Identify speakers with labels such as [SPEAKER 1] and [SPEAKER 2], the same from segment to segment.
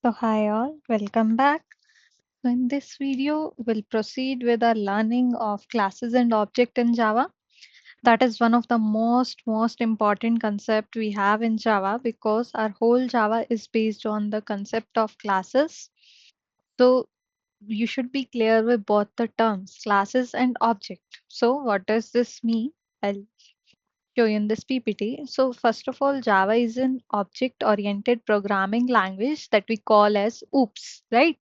[SPEAKER 1] So hi all, welcome back. So in this video, we'll proceed with our learning of classes and object in Java. That is one of the most important concept we have in Java because our whole Java is based on the concept of classes. So you should be clear with both the terms, classes and object. So what does this mean? I'll show you in this PPT. So first of all, Java is an object-oriented programming language that we call as OOPS, right?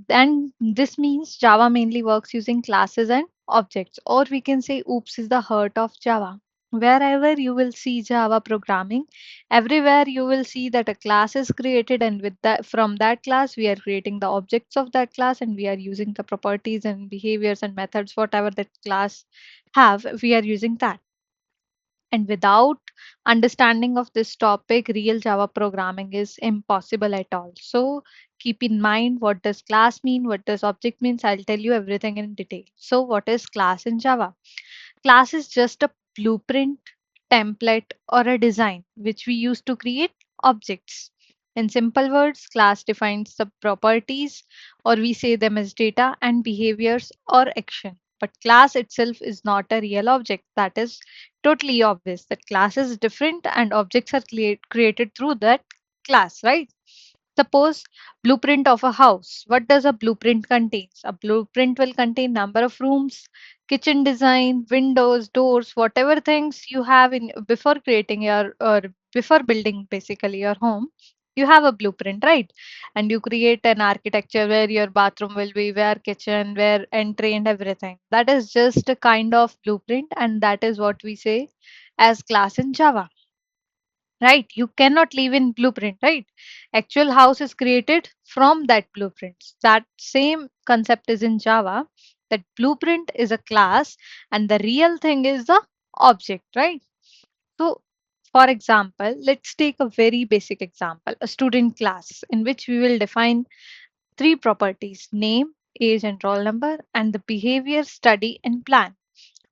[SPEAKER 1] And this means Java mainly works using classes and objects, or we can say OOPS is the heart of Java. Wherever you will see Java programming, everywhere you will see that a class is created, and with that, from that class, we are creating the objects of that class, and we are using the properties and behaviors and methods, whatever that class have, we are using that. And without understanding of this topic, real Java programming is impossible at all. So keep in mind, what does class mean? What does object means? I'll tell you everything in detail. So what is class in Java? Class is just a blueprint, template, or a design which we use to create objects. In simple words, class defines the properties, or we say them as data and behaviors or action. But class itself is not a real object. That is totally obvious that class is different and objects are created through that class, right? Suppose blueprint of a house. What does a blueprint contain? A blueprint will contain number of rooms, kitchen design, windows, doors, whatever things you have in before creating your or before building basically your home. You have a blueprint, right? And you create an architecture where your bathroom will be, where kitchen, where entry and everything. That is just a kind of blueprint, and that is what we say as class in Java, right? You cannot live in blueprint, right? Actual house is created from that blueprints. That same concept is in Java, that blueprint is a class and the real thing is the object, right? So for example, let's take a very basic example, a student class in which we will define three properties: name, age and roll number, and the behavior, study and plan.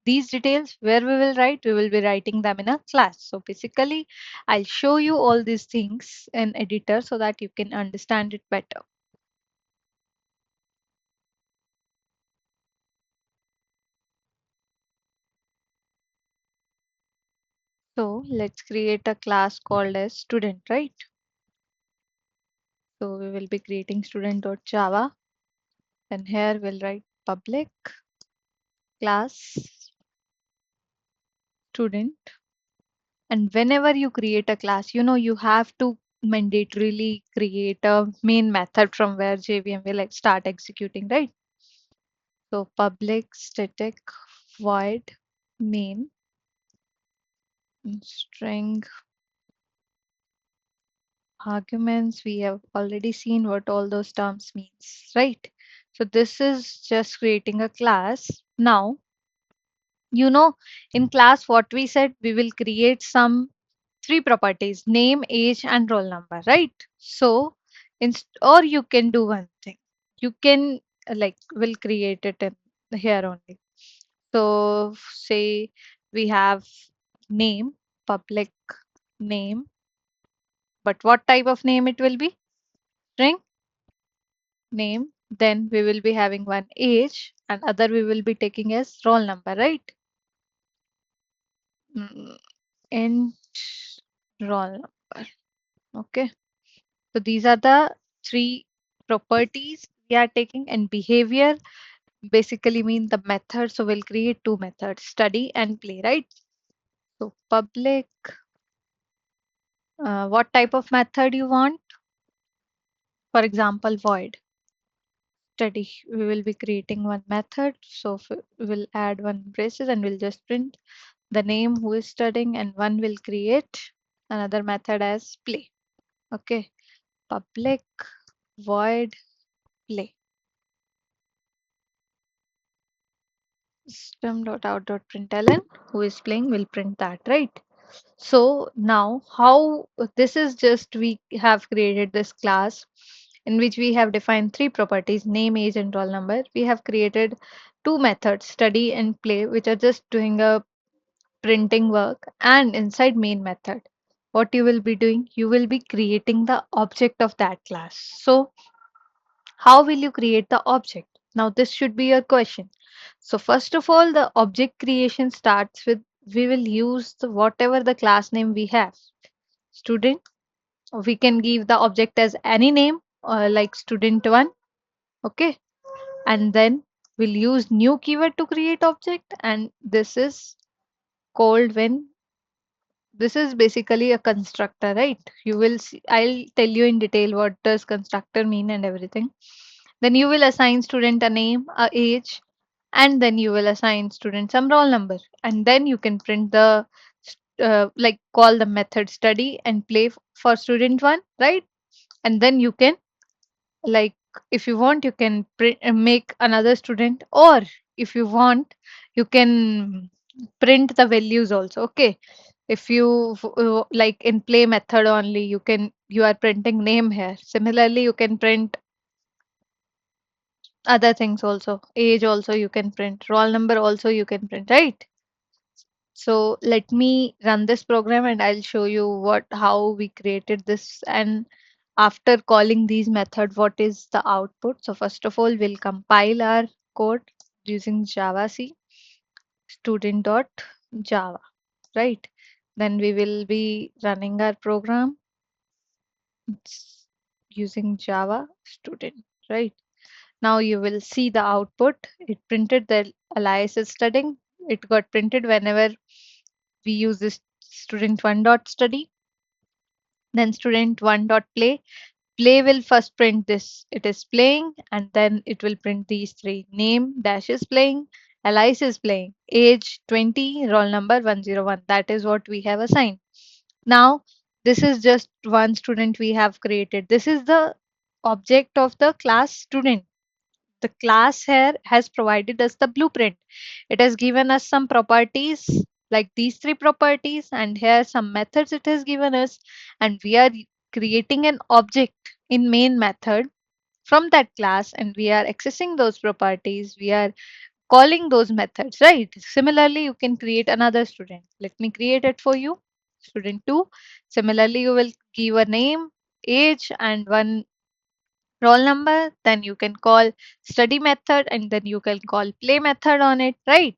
[SPEAKER 1] These details where we will write, we will be writing them in a class. So basically, I'll show you all these things in editor so that you can understand it better. So let's create a class called as student, right? So we will be creating student.java, and here we'll write public class student. And whenever you create a class, you have to mandatorily create a main method from where JVM will like start executing, right? So public static void main string arguments. We have already seen what all those terms means, right? So this is just creating a class. Now, in class, what we said, we will create some three properties: name, age, and roll number, right? So, or you can do one thing. You can will create it in here only. So say we have name, public name, but what type of name it will be? String name. Then we will be having one age and other we will be taking as roll number, right? Mm, int roll number. Okay. So these are the three properties we are taking, and behavior basically mean the method. So we'll create two methods, study and play, right? So public, what type of method you want? For example, void study. We will be creating one method. So we will add one braces and we'll just print the name who is studying, and one will create another method as play. Okay. Public void play. System.out.println who is playing will print that, right? So now how this is just we have created this class in which we have defined three properties: name, age, and roll number. We have created two methods, study and play, which are just doing a printing work, and inside main method. what you will be doing? You will be creating the object of that class. So how will you create the object? Now, this should be your question. So, first of all, the object creation starts with we will use whatever the class name we have. Student, we can give the object as any name, like student one. Okay. And then we'll use new keyword to create object. And this is called when this is basically a constructor, right? You will see, I'll tell you in detail what does constructor mean and everything. Then you will assign student a name, a age, and then you will assign student some roll number. And then you can print the like call the method study and play for student one, right? And then you can like if you want you can print, make another student, or if you want you can print the values also. Okay, if you like in play method only you are printing name here. Similarly, you can print other things also. Age also you can print. Roll number also you can print, right? So let me run this program and I'll show you what how we created this. And after calling these method, what is the output? So first of all, we'll compile our code using Java C student.java, right? Then we will be running our program using Java student, right? Now you will see the output. It printed the alias is studying. It got printed whenever we use this student1 dot study. Then student1 dot play. Play will first print this. It is playing, and then it will print these three. Name dash is playing, alias is playing, age 20, roll number 101. That is what we have assigned. Now, this is just one student we have created. This is the object of the class student. The class here has provided us the blueprint. It has given us some properties like these three properties, and here some methods it has given us, and we are creating an object in main method from that class, and we are accessing those properties. We are calling those methods, right? Similarly, you can create another student. Let me create it for you. Student 2. Similarly, you will give a name, age, and one roll number. Then you can call study method, and then you can call play method on it, right?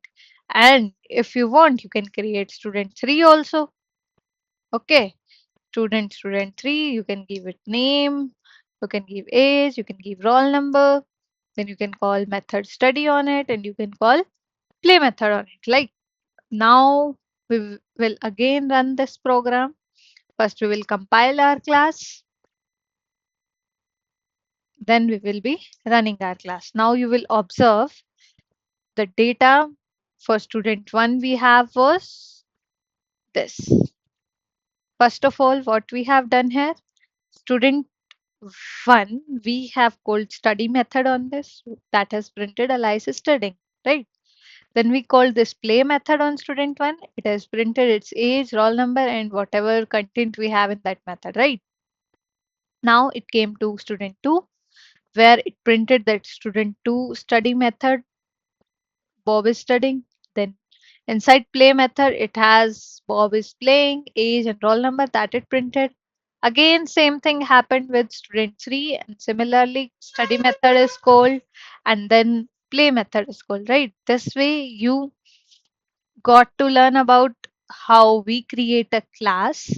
[SPEAKER 1] And if you want, you can create student 3 also. Okay, student 3, you can give it name, you can give age, you can give roll number, then you can call method study on it, and you can call play method on it. Like now we will again run this program. First we will compile our class, then we will be running our class. Now you will observe the data for student 1 we have was this. First of all, what we have done here, student 1, we have called study method on this that has printed alias is studying, right? Then we called this play method on student 1. It has printed its age, roll number, and whatever content we have in that method, right? Now it came to student 2, where it printed that student 2 study method, Bob is studying. Then inside play method, it has Bob is playing, age and roll number that it printed. Again, same thing happened with student 3, and similarly, study method is called and then play method is called, right? This way you got to learn about how we create a class,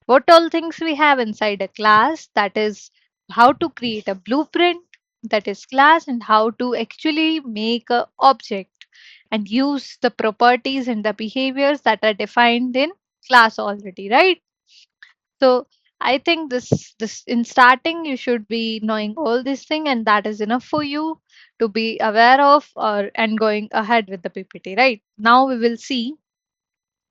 [SPEAKER 1] what all things we have inside a class, that is how to create a blueprint that is class, and how to actually make a object and use the properties and the behaviors that are defined in class already, right? So I think this in starting you should be knowing all this thing, and that is enough for you to be aware of or and going ahead with the PPT, right? Now we will see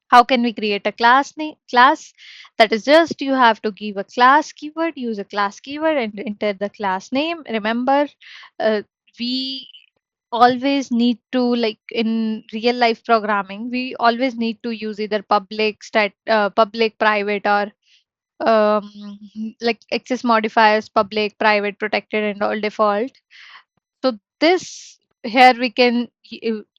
[SPEAKER 1] how can we create a class name class. That is just you have to give a class keyword, use a class keyword and enter the class name. Remember, we always need to, like in real life programming, we always need to use either public private or um, like access modifiers, public private protected and all default. So this here we can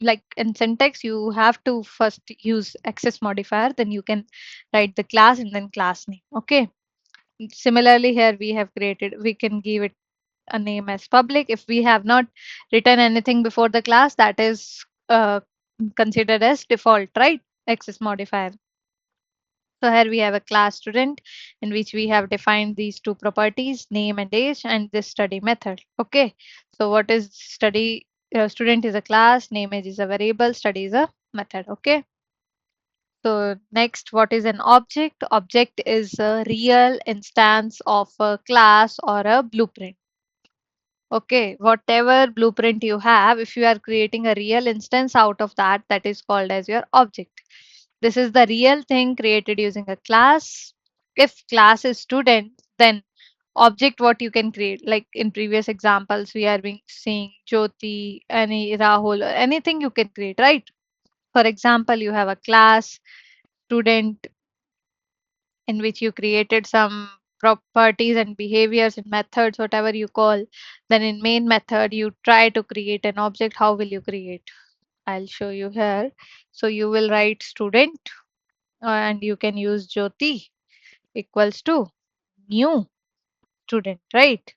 [SPEAKER 1] like in syntax, you have to first use access modifier, then you can write the class and then class name. Okay. Similarly, here we have created, we can give it a name as public. If we have not written anything before the class, that is considered as default, right? Access modifier. So here we have a class student in which we have defined these two properties, name and age, and this study method. Okay. So what is study? Student is a class, name age is a variable, study is a method. Okay. So next, what is an object? Object is a real instance of a class or a blueprint. Okay, whatever blueprint you have, if you are creating a real instance out of that, that is called as your object. This is the real thing created using a class. If class is student, then object what you can create. Like in previous examples, we are being seeing Jyoti, any Rahul, or anything you can create, right? For example, you have a class student in which you created some properties and behaviors and methods, whatever you call. Then in main method, you try to create an object. How will you create? I'll show you here. So you will write student and you can use Jyoti equals to new student, right?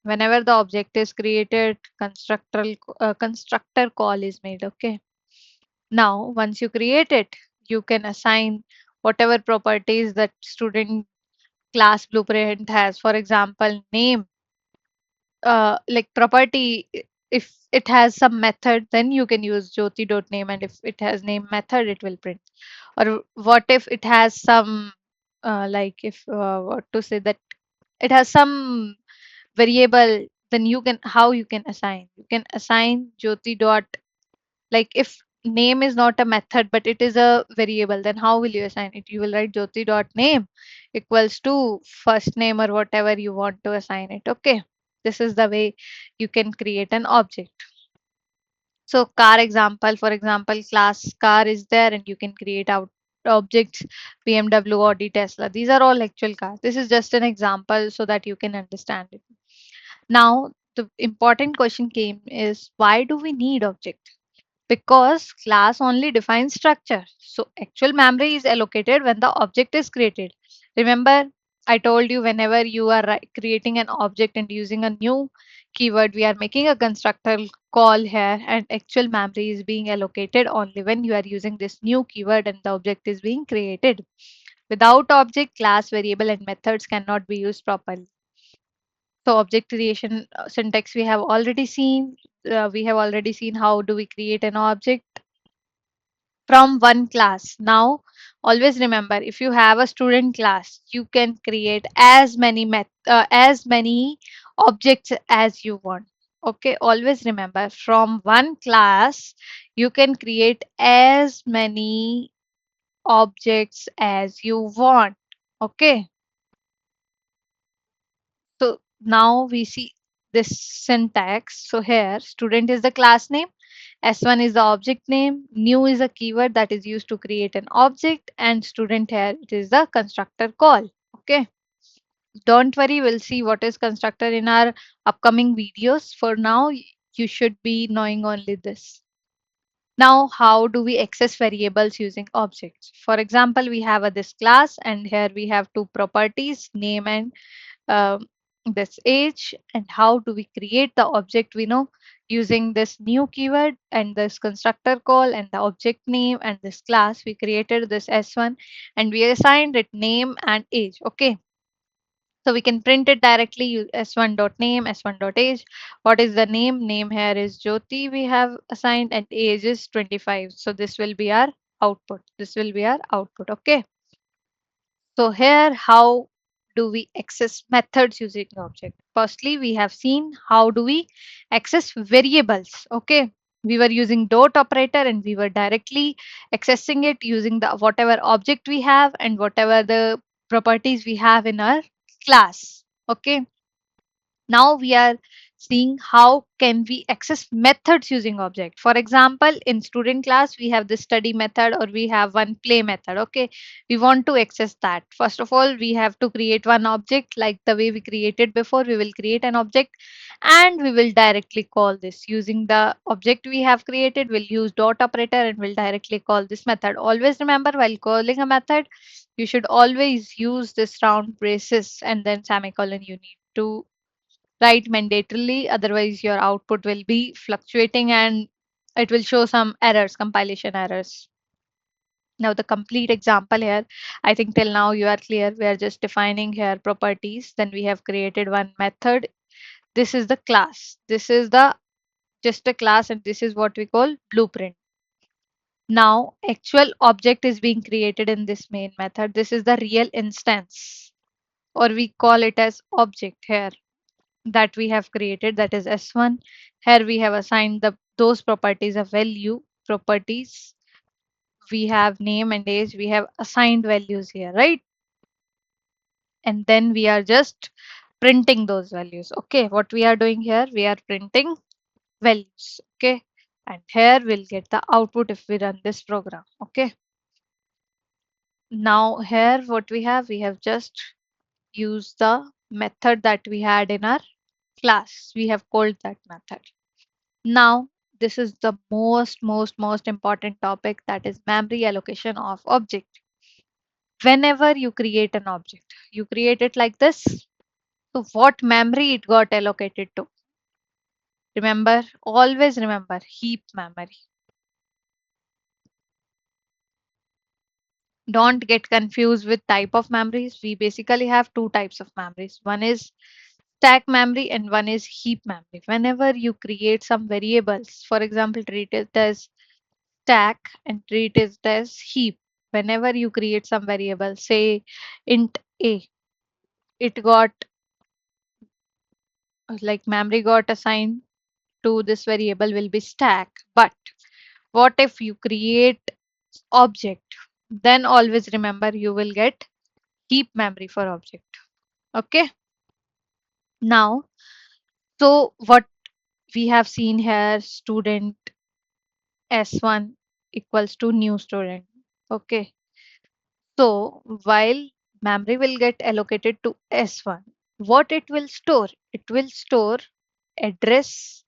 [SPEAKER 1] Whenever the object is created, constructor call is made. Okay. Now, once you create it, you can assign whatever properties that student class blueprint has. For example, name, like property, if it has some method, then you can use jyoti.name, and if it has name method, it will print. Or what if it has some, like if what to say, that it has some variable, then you can, how you can assign? You can assign jyoti dot, like if name is not a method but it is a variable, then how will you assign it? You will write jyoti dot name equals to first name or whatever you want to assign it. Okay. This is the way you can create an object. So car example, for example, class car is there and you can create out objects, BMW, Audi, Tesla. These are all actual cars. This is just an example so that you can understand it. Now, the important question came is, why do we need object? Because class only defines structure. So actual memory is allocated when the object is created. Remember, I told you whenever you are creating an object and using a new keyword, we are making a constructor call here, and actual memory is being allocated only when you are using this new keyword and the object is being created. Without object, class, variable, and methods cannot be used properly. So object creation syntax we have already seen. We have already seen how do we create an object from one class. Now, always remember, if you have a student class, you can create as many as many objects as you want. Okay, always remember, from one class, you can create as many objects as you want. Okay, so now we see this syntax. So here, student is the class name, S1 is the object name, new is a keyword that is used to create an object, and student here, it is the constructor call. Okay. Don't worry, we'll see what is constructor in our upcoming videos. For now, you should be knowing only this. Now, how do we access variables using objects? For example, we have this class, and here we have two properties, name and um, this age. And how do we create the object? We know using this new keyword and this constructor call and the object name and this class, we created this S1 and we assigned it name and age. Okay. So we can print it directly, S1 dot name, S1 dot age. What is the name? Name here is Jyoti we have assigned, and age is 25. So this will be our output. This will be our output. Okay. So here, how do we access methods using object? Firstly, we have seen how do we access variables. Okay. We were using dot operator and we were directly accessing it using the whatever object we have and whatever the properties we have in our class. Okay. Now we are seeing how can we access methods using object. For example, in student class we have this study method or we have one play method. Okay, we want to access that. First of all, we have to create one object like the way we created before. We will create an object and we will directly call this using the object we have created. We'll use dot operator and we'll directly call this method. Always remember, while calling a method you should always use this round braces and then semicolon. You need to write mandatorily, otherwise your output will be fluctuating and it will show some errors, compilation errors. Now the complete example here, I think till now you are clear. We are just defining here properties, then we have created one method. This is the class, this is the just a class, and this is what we call blueprint. Now actual object is being created in this main method. This is the real instance, or we call it as object here, that we have created, that is S1. Here we have assigned those properties a value. Properties, we have name and age, we have assigned values here, right? And then we are just printing those values. Okay, what we are doing here, we are printing values. Okay, and here we'll get the output if we run this program. Okay, now here what we have just used the method that we had in our class. We have called that method. Now, this is the most important topic, that is memory allocation of object. Whenever you create an object, you create it like this. So what memory it got allocated to? Remember, always remember heap memory. Don't get confused with type of memories. We basically have two types of memories. One is stack memory and one is heap memory. Whenever you create some variables, for example, treat it as stack and treat it as heap. Whenever you create some variable, say int a, it got like memory got assigned to this variable will be stack. But what if you create object? Then always remember you will get heap memory for object. Okay. Now, so what we have seen here, student S1 equals to new student. Okay. So while memory will get allocated to S1, what it will store? It will store address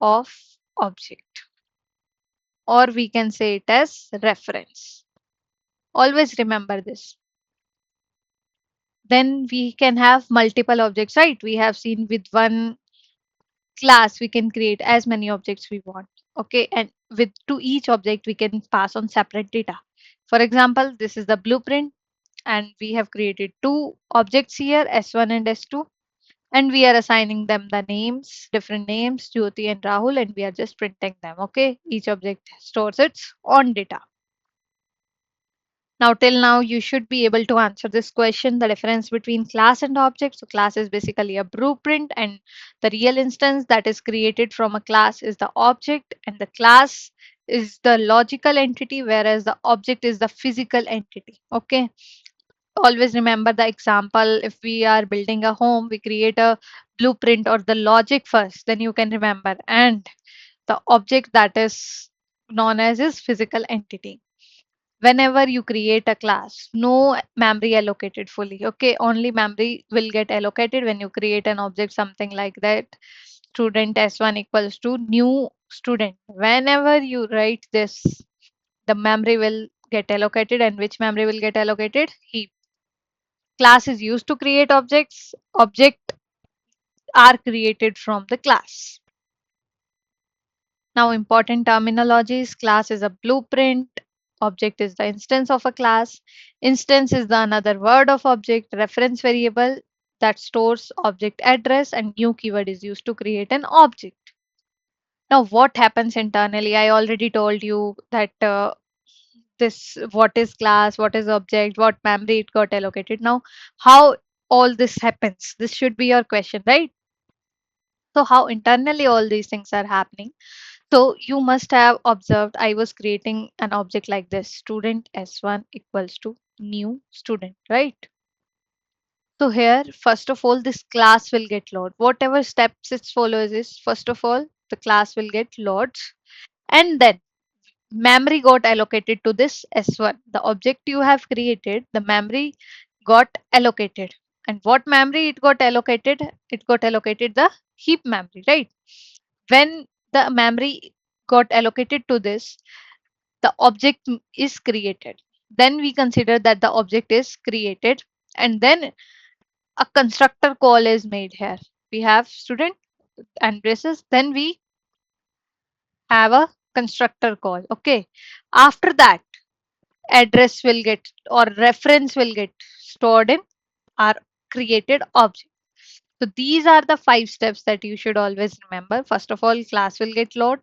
[SPEAKER 1] of object, or we can say it as reference. Always remember this. Then we can have multiple objects, right? We have seen with one class we can create as many objects we want. Okay, and with to each object we can pass on separate data. For example, this is the blueprint and we have created two objects here, S1 and S2, and we are assigning them the names, different names, Jyoti and Rahul, and we are just printing them. Okay, each object stores its own data. Now, till now, you should be able to answer this question, the difference between class and object. So class is basically a blueprint and the real instance that is created from a class is the object, and the class is the logical entity, whereas the object is the physical entity. Okay. Always remember the example. If we are building a home, we create a blueprint or the logic first, then you can remember. And the object that is known as is physical entity. Whenever you create a class, no memory allocated fully. Okay, only memory will get allocated when you create an object, something like that. Student S1 equals to new student. Whenever you write this, the memory will get allocated, and which memory will get allocated? Heap. Class is used to create objects. Object are created from the class. Now, important terminologies: class is a blueprint, object is the instance of a class, instance is the another word of object, reference variable that stores object address, and new keyword is used to create an object. Now, what happens internally? I already told you that this what is class, what is object, what memory it got allocated. Now, how all this happens? This should be your question, right? So, how internally all these things are happening? So you must have observed I was creating an object like this, student S1 equals to new student, right? So here, first of all, this class will get load. Whatever steps it follows is, first of all, the class will get loads, and then memory got allocated to this S1. The object you have created, the memory got allocated. And what memory it got allocated? It got allocated the heap memory, right? When the memory got allocated to this, the object is created. Then we consider that the object is created, and then a constructor call is made here. We have student and braces, then we have a constructor call. Okay. After that, address will get or reference will get stored in our created object. So these are the 5 steps that you should always remember. First of all, class will get load,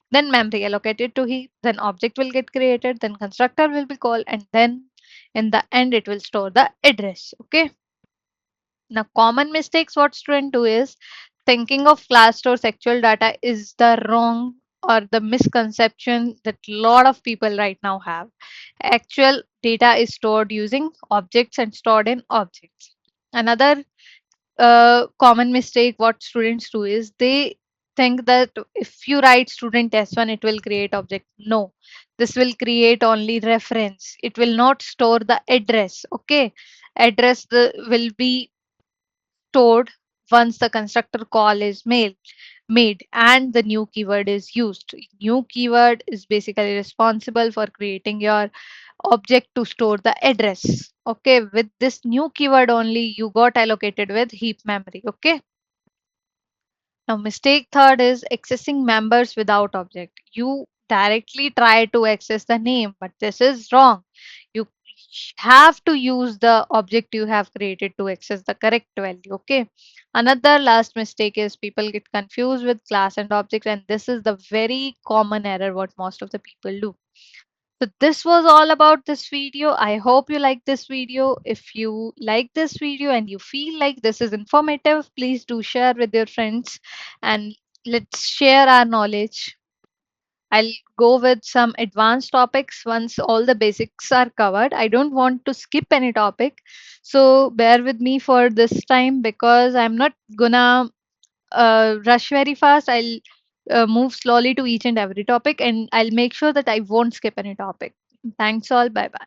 [SPEAKER 1] then memory allocated to heap, then object will get created, then constructor will be called, and then in the end it will store the address. Okay. Now, common mistakes what students do is thinking of class stores actual data is the wrong or the misconception that a lot of people right now have. Actual data is stored using objects and stored in objects. Another common mistake what students do is they think that if you write student s1 it will create object. No, this will create only reference. It will not store the address. Okay, address will be stored once the constructor call is made and the new keyword is used. New keyword is basically responsible for creating your object to store the address. Okay, with this new keyword only you got allocated with heap memory. Okay. Now, mistake third is accessing members without object. You directly try to access the name, but this is wrong. You have to use the object you have created to access the correct value. Okay. Another last mistake is people get confused with class and object, and this is the very common error what most of the people do. So this was all about this video. I hope you like this video. If you like this video and you feel like this is informative, please do share with your friends and let's share our knowledge. I'll go with some advanced topics once all the basics are covered. I don't want to skip any topic. So bear with me for this time because I'm not gonna rush very fast. I'll move slowly to each and every topic and I'll make sure that I won't skip any topic. Thanks all. Bye bye.